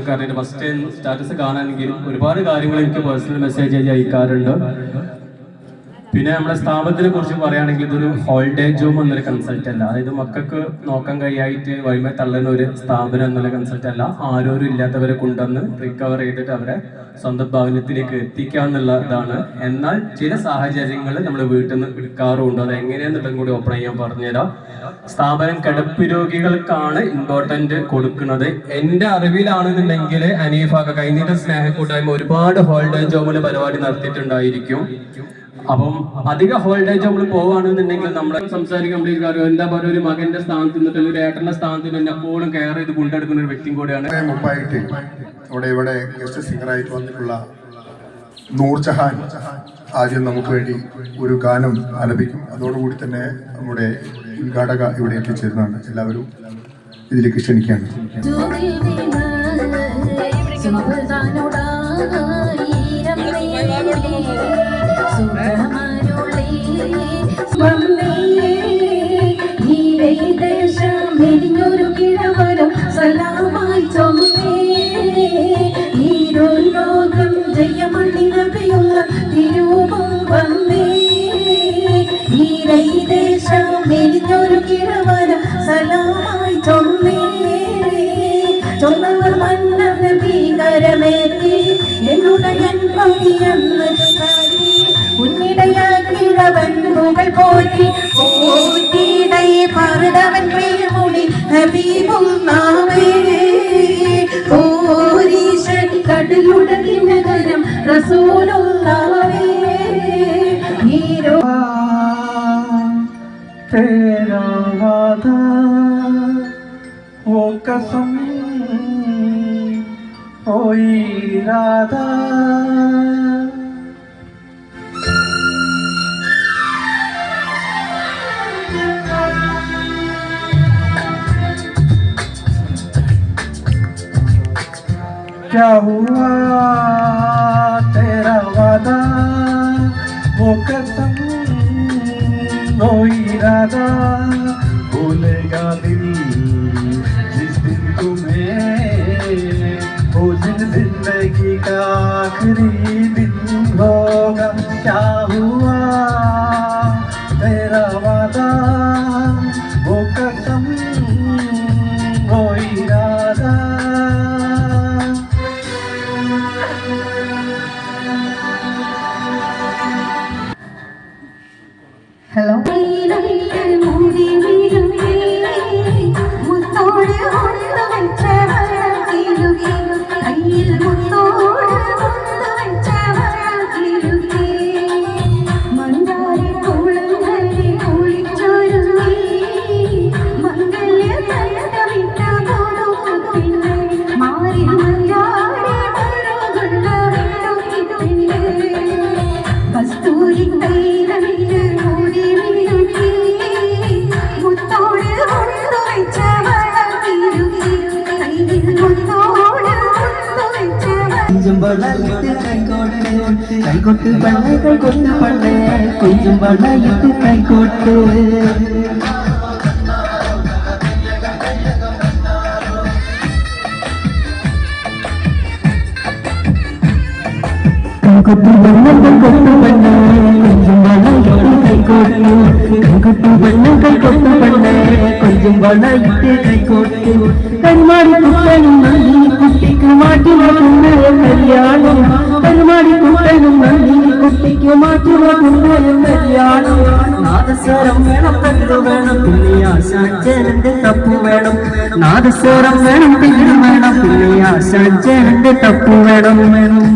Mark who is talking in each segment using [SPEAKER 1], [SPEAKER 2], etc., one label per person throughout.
[SPEAKER 1] കാരണം first status കാണാനെങ്കിലും ഒരുപാട് കാര്യങ്ങൾ എനിക്ക് പേഴ്സണൽ മെസ്സേജ് അയക്കാറുണ്ട്. പിന്നെ നമ്മുടെ സ്ഥാപനത്തിനെ കുറിച്ച് പറയുകയാണെങ്കിൽ ഇതൊരു ഹോൾഡേജ് ഹോം എന്നൊരു കൺസെപ്റ്റ് അല്ല. അതായത് മക്കൾക്ക് നോക്കാൻ കഴിയായിട്ട് വഴിമേ തള്ളുന്ന ഒരു സ്ഥാപനം എന്നുള്ള കൺസെപ്റ്റ് അല്ല. ആരോരും ഇല്ലാത്തവരെ കൊണ്ടുവന്ന് റിക്കവർ ചെയ്തിട്ട് അവരെ സ്വന്തം ഭവനത്തിലേക്ക് എത്തിക്കുക എന്നുള്ള ഇതാണ്. എന്നാൽ ചില സാഹചര്യങ്ങൾ നമ്മൾ വീട്ടിൽ നിന്ന് എടുക്കാറുണ്ട്. അത് എങ്ങനെയാന്നുള്ളതും കൂടി ഓപ്പൺ ചെയ്യാൻ പറഞ്ഞുതരാം. സ്ഥാപനം കിടപ്പ് രോഗികൾക്കാണ് ഇമ്പോർട്ടന്റ് കൊടുക്കുന്നത്. എൻ്റെ അറിവിലാണെന്നുണ്ടെങ്കിൽ അനീഫൊക്കെ കഴിഞ്ഞിട്ട് സ്നേഹക്കൂട്ടായ്മ ഒരുപാട് ഹോൾഡേജ് ഹോമിൽ പരിപാടി നടത്തിയിട്ടുണ്ടായിരിക്കും. അപ്പം അധിക ഹോൾഡേജ് നമ്മൾ പോവുകയാണെന്നുണ്ടെങ്കിൽ നമ്മൾ സംസാരിക്കാൻ കാര്യം എന്താ പറയുക, ഒരു മകന്റെ സ്ഥാനത്ത് നിന്നിട്ട് ഒരു ഏട്ടന്റെ സ്ഥാനത്ത് തന്നെ എപ്പോഴും കെയർ ചെയ്ത് കൊണ്ടെടുക്കുന്ന ഒരു വ്യക്തിയും കൂടെയാണ്.
[SPEAKER 2] മുമ്പായിട്ട് ഇവിടെ ഗസ്റ്റ് സിംഗറായിട്ട് വന്നിട്ടുള്ള നൂർജഹാൻ ആദ്യം നമുക്ക് വേണ്ടി ഒരു ഗാനം ആലപിക്കും. അതോടുകൂടി തന്നെ നമ്മുടെ ഉദ്ഘാടക ഇവിടെ എത്തിച്ചേരുന്നതാണ്. എല്ലാവരും ഇതിലേക്ക് ക്ഷണിക്കുകയാണ്.
[SPEAKER 3] तेरा वादा वो कसम वो इरादा क्या हुआ तेरा वादा वो कसम वो इरादा भूलेगा दिल जिस दिन तुम्हें वो दिन जिंदगी का आखिरी दिन होगा। क्या हुआ तेरा वादा वो कसम वो इरादा।
[SPEAKER 4] ഹലോ കൈകൊട്ട് പള്ളേ കൈകൊട്ട് പള്ളേ കുഞ്ചും വളയിട്ട് കൈകൊട്ട് കൈകൊട്ട് പള്ളേ കൈകൊട്ട് പള്ളേ കുഞ്ചും വളയിട്ട് കൈകൊട്ട് കൈകൊട്ട് പള്ളേ കൈകൊട്ട് പള്ളേ കുഞ്ചും വളയിട്ട് കൈകൊട്ട് കരുമാടി കുട്ടനും നന്ദി കുട്ടിക്ക് മാറ്റി വെക്കുന്ന കല്യാണം കരുമാടി കുട്ടനും നന്ദി കുട്ടിക്ക് മാറ്റി വെക്കുന്ന കല്യാണം നാദസ്വരം വേണം പെണ്ണു വേണം പിന്നെ ആശാചേരന്റെ തപ്പു വേണം നാദസ്വരം വേണം പെണ്ണു വേണം പിന്നെ ആശാചേരന്റെ തപ്പു വേണം വേണം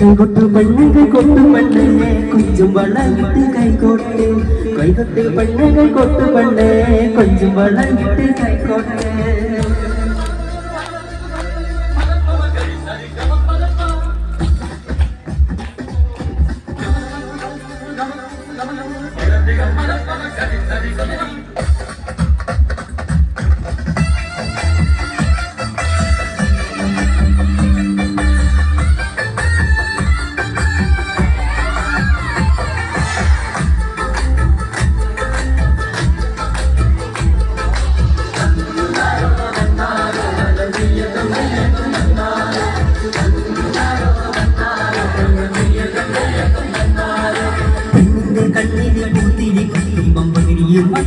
[SPEAKER 4] കൈകൊട്ട് പെണ്ണ് കൈകൊട്ട് പെണ്ണേ കൊഞ്ചും വളയിട്ട് കൈകൊട്ട് കൈകൊട്ട് പെണ്ണ് കൈകൊട്ട് പെണ്ണേ കൊഞ്ചും വളയിട്ട് കൈകൊട്ട്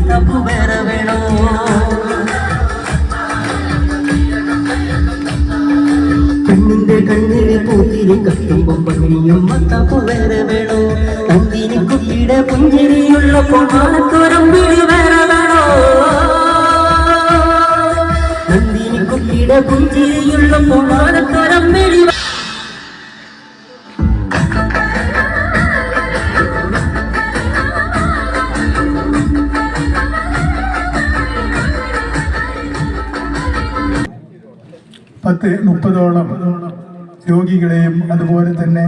[SPEAKER 4] മത്താപ്പു വേറെ വേണോ പെണ്ണിന്റെ കണ്ണിലെ പൂത്തിരി കത്തുമ്പോ പണിയും മത്താപ്പു വേറെ വേണോ നന്ദിനി കുട്ടിയുടെ പുഞ്ചിരിയുള്ളപ്പോൾ മാനത്തോരം വിളി വേറെ വേണോ നന്ദിനി കുട്ടിയുടെ പുഞ്ചിരിയുള്ളപ്പോൾ മാനത്തോരം വിളി
[SPEAKER 5] 30-ഓളം രോഗികളെയും അതുപോലെ തന്നെ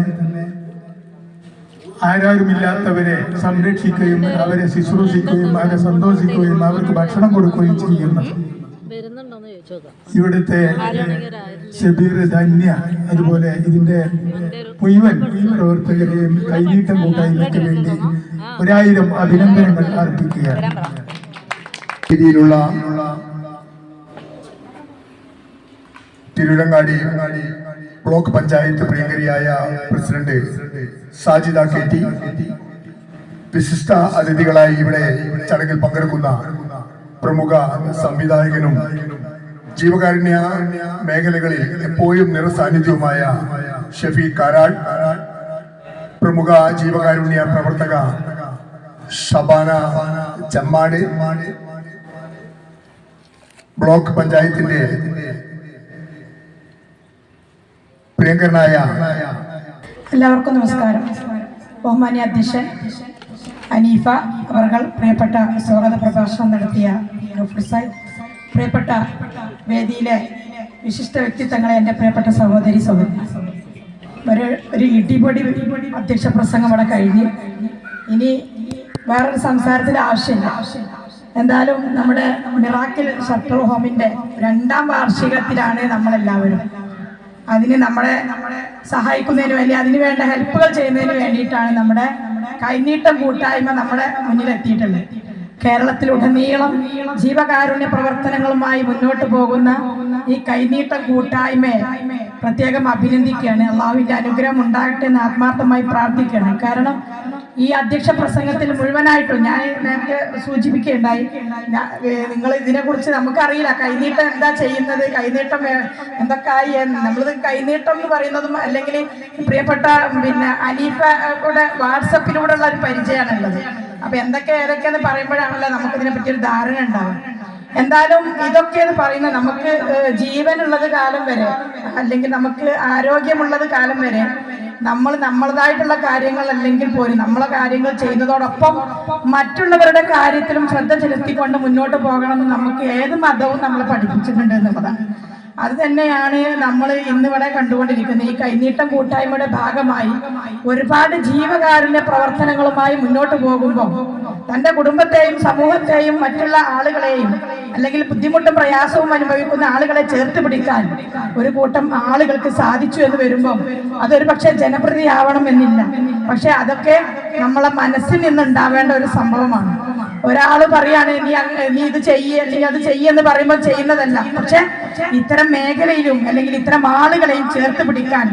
[SPEAKER 5] ആരാരുമില്ലാത്തവരെ സംരക്ഷിക്കുകയും അവരെ ശുശ്രൂഷിക്കുകയും അവരെ സന്തോഷിക്കുകയും അവർക്ക് ഭക്ഷണം കൊടുക്കുകയും ചെയ്യുന്ന ഇവിടുത്തെ ഷബീർ ധന്യ അതുപോലെ ഇതിന്റെ മുഴുവൻ പ്രവർത്തകരെയും കൈനീട്ടം കൂട്ടായ്മയ്ക്ക് വേണ്ടി 1000 അഭിനന്ദനങ്ങൾ അർപ്പിക്കുകയാണ്.
[SPEAKER 2] രീതിയിലുള്ള തിരുരങ്ങാടി ബ്ലോക്ക് പഞ്ചായത്ത് പ്രിയങ്കരിയായ പ്രസിഡന്റ് സാജിദ KT, വിശിഷ്ട അതിഥികളായി ഇവിടെ ചടങ്ങിൽ പങ്കെടുക്കുന്ന പ്രമുഖ സംവിധായകനും ജീവകാരുണ്യ മേഖലകളിൽ എപ്പോഴും നിറസാന്നിധ്യവുമായ ഷഫീഖ് കാരാട്, പ്രമുഖ ജീവകാരുണ്യ പ്രവർത്തക ഷബാന ചമ്മാട്, ബ്ലോക്ക് പഞ്ചായത്തിന്റെ പ്രിയങ്കരനായ
[SPEAKER 6] എല്ലാവർക്കും നമസ്കാരം. ബഹുമാന്യ അധ്യക്ഷൻ അനീഫ അവർ പ്രിയപ്പെട്ട സ്വാഗത പ്രഭാഷണം നടത്തിയ പ്രൊഫസർ, പ്രിയപ്പെട്ട വേദിയിലെ വിശിഷ്ട വ്യക്തിത്വങ്ങളെ, എൻ്റെ പ്രിയപ്പെട്ട സഹോദരി ഒരു ഇടിപൊടി അധ്യക്ഷ പ്രസംഗം അവിടെ കഴിഞ്ഞ് ഇനി വേറൊരു സംസാരത്തിന് ആവശ്യമില്ല. എന്തായാലും നമ്മുടെ മിറാക്കിൾ ഷട്ടർ ഹോമിൻ്റെ 2ാം വാർഷികത്തിലാണ് നമ്മളെല്ലാവരും. അതിന് നമ്മളെ സഹായിക്കുന്നതിന് വേണ്ടി, അതിന് വേണ്ട ഹെൽപ്പുകൾ ചെയ്യുന്നതിന് വേണ്ടിയിട്ടാണ് നമ്മുടെ കൈനീട്ടം കൂട്ടായ്മ നമ്മുടെ മുന്നിലെത്തിയിട്ടുള്ളത്. കേരളത്തിലുടനീളം ജീവകാരുണ്യ പ്രവർത്തനങ്ങളുമായി മുന്നോട്ട് പോകുന്ന ഈ കൈനീട്ടം കൂട്ടായ്മയെ പ്രത്യേകം അഭിനന്ദിക്കുകയാണ്. അള്ളാഹുവിൻ്റെ അനുഗ്രഹം ഉണ്ടാകട്ടെ എന്ന് ആത്മാർത്ഥമായി പ്രാർത്ഥിക്കുകയാണ്. കാരണം ഈ അധ്യക്ഷ പ്രസംഗത്തിൽ മുഴുവനായിട്ടും ഞാൻ നേരത്തെ സൂചിപ്പിക്കുകയുണ്ടായി, നിങ്ങൾ ഇതിനെക്കുറിച്ച് നമുക്കറിയില്ല, കൈനീട്ടം എന്താ ചെയ്യുന്നത്, കൈനീട്ടം എന്തൊക്കെയായി. നമ്മളത് കൈനീട്ടം എന്ന് പറയുന്നതും അല്ലെങ്കിൽ പ്രിയപ്പെട്ട അനീഫയുടെ വാട്സപ്പിലൂടെ ഉള്ള ഒരു പരിചയമാണുള്ളത്. അപ്പൊ ഏതൊക്കെയെന്ന് പറയുമ്പോഴാണല്ലോ നമുക്കിതിനെ പറ്റിയൊരു ധാരണ ഉണ്ടാവുക. എന്തായാലും ഇതൊക്കെ എന്ന് പറയുന്നത് നമുക്ക് ജീവനുള്ളത് കാലം വരെ, അല്ലെങ്കിൽ നമുക്ക് ആരോഗ്യമുള്ളത് കാലം വരെ നമ്മളതായിട്ടുള്ള കാര്യങ്ങൾ അല്ലെങ്കിൽ പോലും നമ്മളെ കാര്യങ്ങൾ ചെയ്യുന്നതോടൊപ്പം മറ്റുള്ളവരുടെ കാര്യത്തിലും ശ്രദ്ധ ചെലുത്തിക്കൊണ്ട് മുന്നോട്ട് പോകണമെന്ന് നമുക്ക് ഏത് മതവും നമ്മളെ പഠിപ്പിച്ചിട്ടുണ്ട് എന്നുള്ളതാണ്. അത് തന്നെയാണ് നമ്മൾ ഇന്നിവിടെ കണ്ടുകൊണ്ടിരിക്കുന്നത്. ഈ കൈനീട്ടം കൂട്ടായ്മയുടെ ഭാഗമായി ഒരുപാട് ജീവകാരുണ്യ പ്രവർത്തനങ്ങളുമായി മുന്നോട്ട് പോകുമ്പോൾ തൻ്റെ കുടുംബത്തെയും സമൂഹത്തെയും മറ്റുള്ള ആളുകളെയും അല്ലെങ്കിൽ ബുദ്ധിമുട്ടും പ്രയാസവും അനുഭവിക്കുന്ന ആളുകളെ ചേർത്ത് പിടിക്കാൻ ഒരു കൂട്ടം ആളുകൾക്ക് സാധിച്ചു എന്ന് വരുമ്പോൾ അതൊരു പക്ഷേ ജനപ്രതിയാവണം എന്നില്ല. പക്ഷെ അതൊക്കെ നമ്മളെ മനസ്സിൽ നിന്നുണ്ടാവേണ്ട ഒരു സംഭവമാണ്. ഒരാൾ പറയാണ് നീ ഇത് ചെയ്യേ അല്ലെങ്കിൽ അത് ചെയ്യെന്ന് പറയുമ്പോൾ ചെയ്യുന്നതല്ല. പക്ഷെ ഇത്തരം മേഖലയിലും അല്ലെങ്കിൽ ഇത്തരം ആളുകളെയും ചേർത്ത് പിടിക്കാൻ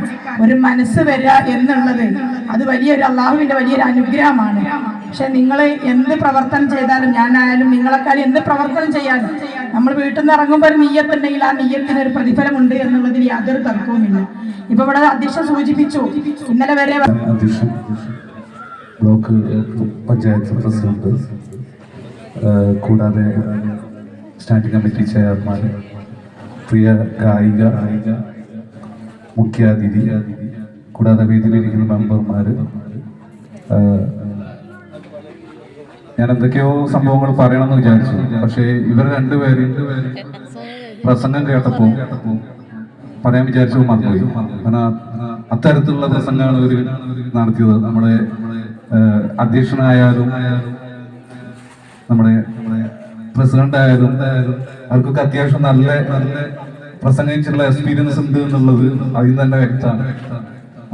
[SPEAKER 6] ഒരു മനസ്സ് വരിക എന്നുള്ളത് അത് വലിയൊരു അള്ളാഹുവിന്റെ വലിയൊരു അനുഗ്രഹമാണ്. പക്ഷെ നിങ്ങൾ എന്ത് പ്രവർത്തനം ചെയ്താലും, ഞാനായാലും നിങ്ങളെക്കാളും എന്ത് പ്രവർത്തനം ചെയ്യാനും നമ്മൾ വീട്ടിൽ നിന്ന് ഇറങ്ങുമ്പോൾ ഒരു നെയ്യത്തുണ്ടെങ്കിൽ ആ നെയ്യത്തിന് ഒരു പ്രതിഫലമുണ്ട് എന്നുള്ളതിൽ യാതൊരു തർക്കവുമില്ല. ഇപ്പൊ ഇവിടെ അധ്യക്ഷൻ സൂചിപ്പിച്ചു, ഇന്നലെ വരെ
[SPEAKER 3] ബ്ലോക്ക് പഞ്ചായത്ത് പ്രസിഡന്റ്, കൂടാതെ സ്റ്റാൻഡിംഗ് കമ്മിറ്റി ചെയർമാൻ, പ്രിയ ഗായിക, മുഖ്യാതിഥി, കൂടാതെ വേദിയിലിരിക്കുന്ന മെമ്പർമാർ, ഞാൻ എന്തൊക്കെയോ സംഭവങ്ങൾ പറയണമെന്ന് വിചാരിച്ചു. പക്ഷേ ഇവർ രണ്ടുപേരും പ്രസംഗം കേട്ടപ്പോൾ പറയാൻ വിചാരിച്ചു മറന്നുപോയി. കാരണം അത്തരത്തിലുള്ള പ്രസംഗമാണ് ഇവർ നടത്തിയത്. നമ്മുടെ അധ്യക്ഷനായാലും നമ്മുടെ പ്രസിഡന്റ് ആയാലും അവർക്കൊക്കെ അത്യാവശ്യം നല്ല പ്രസംഗിച്ചുള്ള എക്സ്പീരിയൻസ് ഉണ്ട് എന്നുള്ളത് അതിൽ തന്നെ വ്യക്തമാണ്.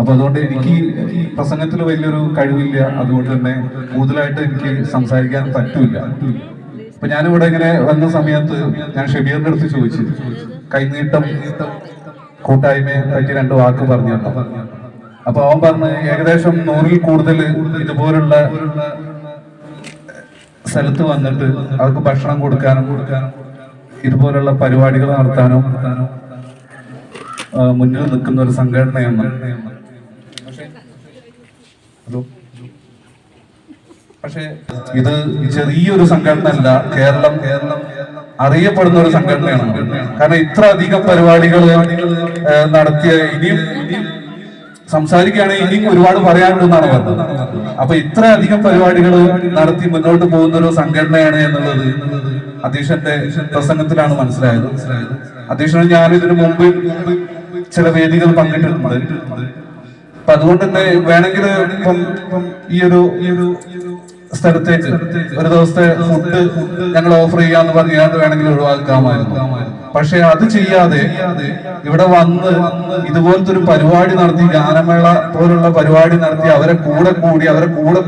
[SPEAKER 3] അപ്പൊ അതുകൊണ്ട് എനിക്ക് പ്രസംഗത്തിൽ വലിയൊരു കഴിവില്ല. അതുകൊണ്ട് തന്നെ കൂടുതലായിട്ട് എനിക്ക് സംസാരിക്കാൻ പറ്റൂല. അപ്പൊ ഞാനിവിടെ ഇങ്ങനെ വന്ന സമയത്ത് ഞാൻ ഷബീറിന്റെ അടുത്ത് ചോദിച്ചു, കൈനീട്ടം കൂട്ടായ്മയെ പറ്റി 2 വാക്ക് പറഞ്ഞു തന്നു. അപ്പൊ അവൻ പറഞ്ഞ് ഏകദേശം 100-ൽ കൂടുതൽ ഇതുപോലുള്ള സ്ഥലത്ത് വന്നിട്ട് അവർക്ക് ഭക്ഷണം കൊടുക്കാനും ഇതുപോലുള്ള പരിപാടികൾ നടത്താനും മുന്നിൽ നിൽക്കുന്ന ഒരു സംഘടനയാണ്. പക്ഷേ ഇത് ചെറിയൊരു സംഘടന അല്ല, കേരളം അറിയപ്പെടുന്ന ഒരു സംഘടനയാണ്. കാരണം ഇത്ര അധികം പരിപാടികൾ നടത്തിയ ഇനിയും സംസാരിക്കുകയാണെങ്കിൽ ഇനിയും ഒരുപാട് പറയാനുണ്ടെന്നാണ് പറഞ്ഞത്. അപ്പൊ ഇത്ര അധികം പരിപാടികൾ നടത്തി മുന്നോട്ട് പോകുന്ന ഒരു സംഘടനയാണ് എന്നുള്ളത് അധ്യക്ഷന്റെ പ്രസംഗത്തിലാണ് മനസ്സിലായത്. അധ്യക്ഷന് ഞാൻ ഇതിനു മുമ്പ് ചില വേദികൾ പങ്കിട്ടിട്ടുണ്ട്. അപ്പൊ അതുകൊണ്ട് തന്നെ വേണമെങ്കിൽ ഈ ഒരു സ്ഥലത്തേക്ക് ഒരു ദിവസത്തെ ഫുഡ് ഞങ്ങൾ ഓഫർ ചെയ്യാന്ന് പറഞ്ഞാൽ വേണമെങ്കിൽ ഒഴിവാക്കാമായിരുന്നു. പക്ഷെ അത് ചെയ്യാതെ ഇവിടെ വന്ന് ഇതുപോലത്തെ ഒരു പരിപാടി നടത്തി, ഗാനമേള പോലുള്ള പരിപാടി നടത്തി അവരെ കൂടെ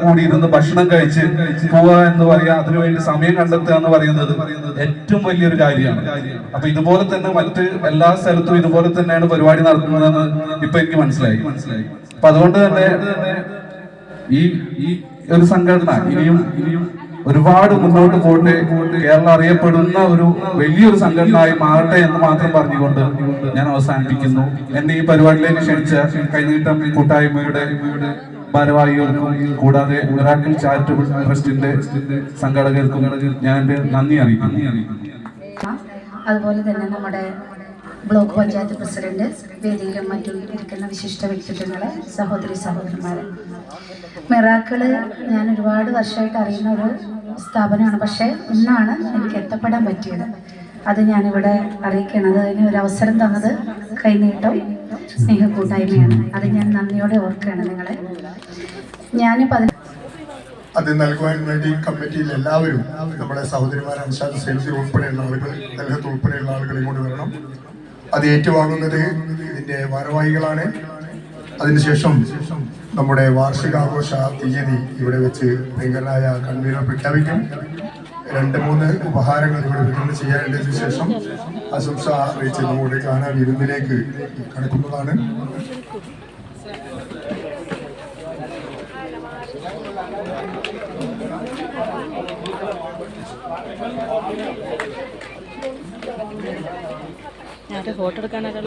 [SPEAKER 3] കൂടി ഇരുന്ന് ഭക്ഷണം കഴിച്ച് പോവുക എന്ന് പറയാ, അതിനുവേണ്ടി സമയം കണ്ടെത്തുക എന്ന് പറയുന്നത് ഏറ്റവും വലിയൊരു കാര്യമാണ്. അപ്പൊ ഇതുപോലെ തന്നെ മറ്റ് എല്ലാ സ്ഥലത്തും ഇതുപോലെ തന്നെയാണ് പരിപാടി നടത്തുന്നതെന്ന് ഇപ്പൊ എനിക്ക് മനസ്സിലായി. അപ്പൊ അതുകൊണ്ട് തന്നെ ഈ ഒരു സംഘടന ഇനിയും ഒരുപാട് മുന്നോട്ട് പോട്ടെ, കേരളം അറിയപ്പെടുന്ന ഒരു വലിയൊരു സംഘടനയായി മാറട്ടെ എന്ന് മാത്രം പറഞ്ഞുകൊണ്ട് ഞാൻ അവസാനിപ്പിക്കുന്നു. എന്നെ ഈ പരിപാടിയിലേക്ക് ക്ഷണിച്ച കൈനീട്ടം കൂട്ടായ്മയുടെ ഭാരവാഹികൾക്കും കൂടാതെ മിറാക്കിൾ ചാരിറ്റബിൾ ട്രസ്റ്റിന്റെ സംഘാടകർക്കും ഞാൻ എന്റെ നന്ദി അറിയിക്കുന്നു.
[SPEAKER 7] അതുപോലെ തന്നെ നമ്മുടെ ബ്ലോക്ക് പഞ്ചായത്ത് പ്രസിഡന്റ്, വേദിയിലും മറ്റും ഇരിക്കുന്ന വിശിഷ്ട വ്യക്തിത്വങ്ങളെ, സഹോദരന്മാരെ, മിറാക്കിള് ഞാൻ ഒരുപാട് വർഷമായിട്ട് അറിയുന്ന ഒരു സ്ഥാപനമാണ്. പക്ഷേ ഇന്നാണ് എനിക്ക് എത്തപ്പെടാൻ പറ്റിയത്. അത് ഞാനിവിടെ അറിയിക്കണത്, അതിന് ഒരു അവസരം തന്നത് കൈനീട്ടം സ്നേഹക്കൂട്ടായ്മയാണ്. അത് ഞാൻ നന്ദിയോടെ ഓർക്കുകയാണ് നിങ്ങളെ.
[SPEAKER 2] അത് നൽകുവാൻ വേണ്ടി കമ്മിറ്റിയിൽ എല്ലാവരും നമ്മുടെ സഹോദരിമാർ അൻഷാദ് സെൽസി ഉൾപ്പെടെയുള്ള ആളുകൾ, ഡൽഹത്ത് ഉൾപ്പെടെയുള്ള ആളുകൾ ഇങ്ങോട്ട് വരണം. അത് ഏറ്റുവാങ്ങുന്നത് ഇതിന്റെ ഭാരവാഹികളാണ്. അതിനുശേഷം നമ്മുടെ വാർഷികാഘോഷ തീയതി ഇവിടെ വെച്ച് ഭയങ്കരനായ കൺവീനർ പ്രഖ്യാപിക്കും. 2-3 ഉപഹാരങ്ങൾ ഇവിടെ വിതരണം ചെയ്യാനുള്ളതിനു ശേഷം ആശംസ അറിയിച്ച് നമ്മുടെ ഗാന വിരുന്നിലേക്ക് കടക്കുന്നതാണ്.
[SPEAKER 8] ഫോട്ടോ എടുക്കാനൊക്കെ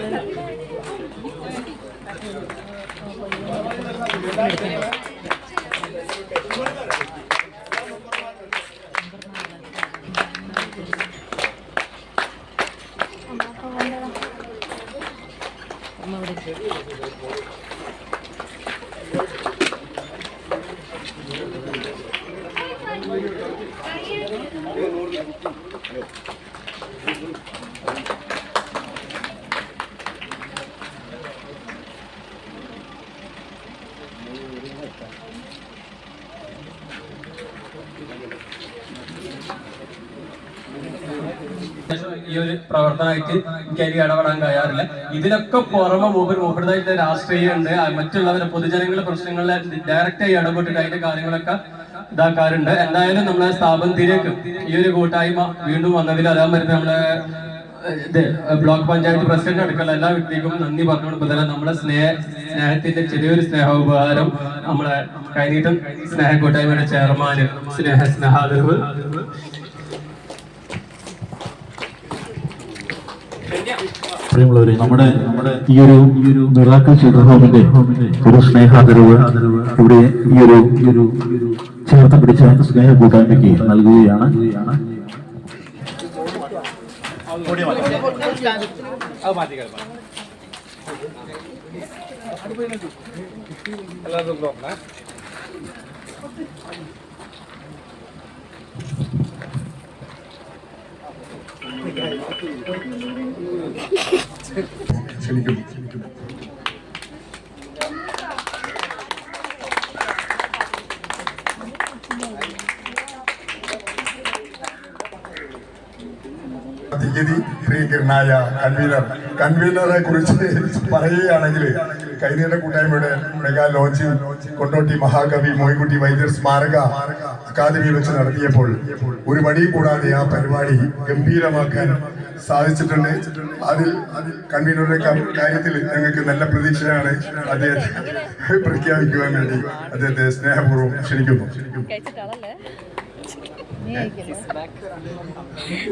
[SPEAKER 1] ഈ ഒരു പ്രവർത്തനമായിട്ട് എനിക്ക് അതിൽ ഇടപെടാൻ കഴിയാറില്ല. ഇതിലൊക്കെ പുറമെ മൂപ്പരുതായിട്ട് രാഷ്ട്രീയമുണ്ട്, മറ്റുള്ളവരെ പൊതുജനങ്ങളുടെ പ്രശ്നങ്ങളിലെ ഡയറക്റ്റായി ഇടപെട്ടിട്ട് അതിന്റെ കാര്യങ്ങളൊക്കെ ഇതാക്കാറുണ്ട്. എന്തായാലും നമ്മളെ സ്ഥാപനത്തിലേക്ക് ഈ ഒരു കൂട്ടായ്മ വീണ്ടും വന്നതിൽ അതേമാതിരി നമ്മളെ ബ്ലോക്ക് പഞ്ചായത്ത് പ്രസിഡന്റ് അടക്കമുള്ള എല്ലാ വ്യക്തിക്കും നന്ദി പറഞ്ഞുകൊണ്ട് തന്നെ നമ്മുടെ സ്നേഹത്തിന്റെ ചെറിയൊരു സ്നേഹോപഹാരം നമ്മളെ കൈനീട്ടം സ്നേഹ കൂട്ടായ്മയുടെ ചെയർമാന് സ്നേഹാദരവ്.
[SPEAKER 9] പ്രിയമുള്ളവരെ, നമ്മുടെ ഈ ഒരു മിറാക്കിൾ ചിൽഡ്രൻ ഹോമിന്റെ ഒരു സ്നേഹാദരവ് ഇവിടെ ഈ ഒരു ചേർത്ത് പിടിച്ച സ്നേഹ കൂട്ടായ്മയ്ക്ക് നൽകുകയാണ്.
[SPEAKER 2] ക്ഷണിക്കും. തീയതി പ്രിയങ്കരനായ കൺവീനറെ കുറിച്ച് പറയുകയാണെങ്കിൽ കൈനീട്ട കൂട്ടായ്മയുടെ മെഗാ ലോഞ്ച് കൊണ്ടോട്ടി മഹാകവി മോയിൻകുട്ടി വൈദ്യർ സ്മാരക അക്കാദമി വെച്ച് നടത്തിയപ്പോൾ ഒരു മടി കൂടാതെ ആ പരിപാടി ഗംഭീരമാക്കാൻ സാധിച്ചിട്ടുണ്ട്. അതിൽ കൺവീനറുടെ കാര്യത്തിൽ ഞങ്ങൾക്ക് നല്ല പ്രതീക്ഷയാണ്. അദ്ദേഹത്തെ പ്രഖ്യാപിക്കുവാൻ വേണ്ടി അദ്ദേഹത്തെ സ്നേഹപൂർവ്വം ക്ഷണിക്കുന്നു.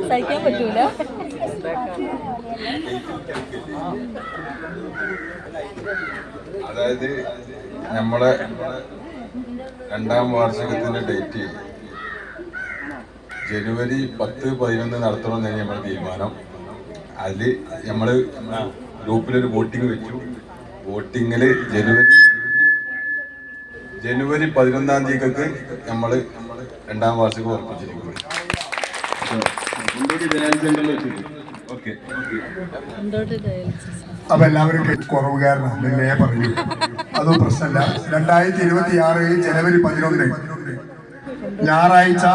[SPEAKER 8] സഹിക്കാൻ പറ്റൂല.
[SPEAKER 10] അതായത് നമ്മളെ 2ാം വാർഷികത്തിന്റെ ഡേറ്റ് ജനുവരി 10-11 നടത്തണമെന്നാണ് നമ്മുടെ തീരുമാനം. അതിൽ നമ്മൾ ഗ്രൂപ്പിലൊരു വോട്ടിംഗ് വെച്ചു. വോട്ടിങ്ങിൽ ജനുവരി 11-ാം തീയതിക്ക് നമ്മൾ 2ാം വാർഷികം ഉറപ്പിച്ചിരിക്കുന്നു. ഓക്കെ.
[SPEAKER 2] അപ്പൊ എല്ലാവരും കുറവ് കാരണം നിന്നെ പറയൂ, അതും പ്രശ്നമല്ല. 2026 ജനുവരി 11 ഞായറാഴ്ച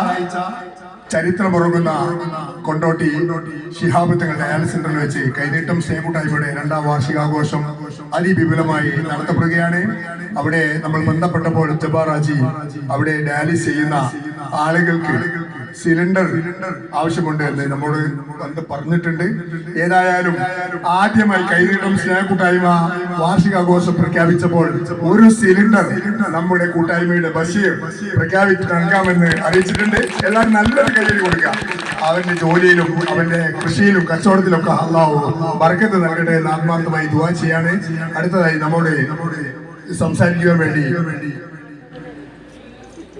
[SPEAKER 2] ചരിത്രമുറങ്ങുന്ന കൊണ്ടോട്ടി ശിഹാബ് തങ്ങൾ ഡയാലിസിസ് സെന്ററിൽ വെച്ച് കൈനീട്ടം സ്നേഹകൂട്ടായ്മയുടെ 2ാം വാർഷികാഘോഷം അതിവിപുലമായി നടത്തപ്പെടുകയാണ്. അവിടെ നമ്മൾ ബന്ധപ്പെട്ടപ്പോൾ ജബ്ബാർ ഹാജി അവിടെ ഡയാലിസിസ് ചെയ്യുന്ന ആളുകൾക്ക് സിലിണ്ടർ ആവശ്യമുണ്ട് എന്ന് നമ്മോട് വന്ന് പറഞ്ഞിട്ടുണ്ട്. ഏതായാലും ആദ്യമായി കൈനീട്ടം സ്നേഹകൂട്ടായ്മ വാർഷികാഘോഷം പ്രഖ്യാപിച്ചപ്പോൾ ഒരു സിലിണ്ടർ നമ്മുടെ കൂട്ടായ്മയുടെ ബഷീർ പ്രഖ്യാപിച്ച് നൽകാമെന്ന് അറിയിച്ചിട്ടുണ്ട്. എല്ലാവരും നല്ലൊരു കയ്യടി കൊടുക്കുക. അവന്റെ ജോലിയിലും അവന്റെ കൃഷിയിലും കച്ചവടത്തിലൊക്കെ അല്ലാഹു ബർക്കത്ത് നൽകട്ടെ എന്ന് ആത്മാർത്ഥമായി ദുആ ചെയ്യാണ്. അടുത്തതായി നമ്മോട് സംസാരിക്കുവാൻ വേണ്ടി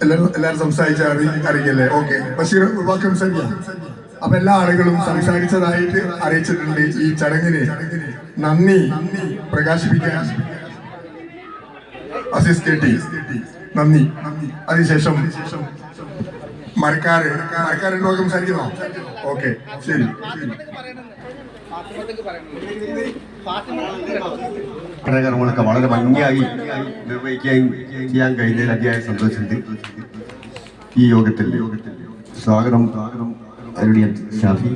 [SPEAKER 2] എല്ലാവരും സംസാരിച്ച അറിയില്ലേ? ഓക്കെ, ബഷീർ വാക്ക് സംസാരിക്കാം. അപ്പൊ എല്ലാ ആളുകളും സംസാരിച്ചതായിട്ട് അറിയിച്ചിട്ടുണ്ട്. ഈ ചടങ്ങിന് നന്ദി പ്രകാശിപ്പിക്കാൻ അസിസ് കെ ടി നന്ദി. അതിനുശേഷം മരക്കാര് വാക്ക് സംസാരിക്കുന്നോ? ഓക്കെ, ശരി.
[SPEAKER 11] കർമ്മങ്ങളൊക്കെ വളരെ ഭംഗിയായി നിർവഹിക്കുകയും ചെയ്യാൻ കഴിഞ്ഞതിൽ അതിയായ സന്തോഷമുണ്ട്. ഈ യോഗത്തിൽ സ്വാഗതം അരുണിയൻ ഷാഫി,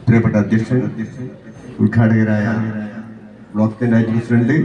[SPEAKER 11] പ്രിയപ്പെട്ട അധ്യക്ഷൻ, ഉദ്ഘാടകരായ ബ്ലോക്ക് പഞ്ചായത്ത് പ്രസിഡന്റ്,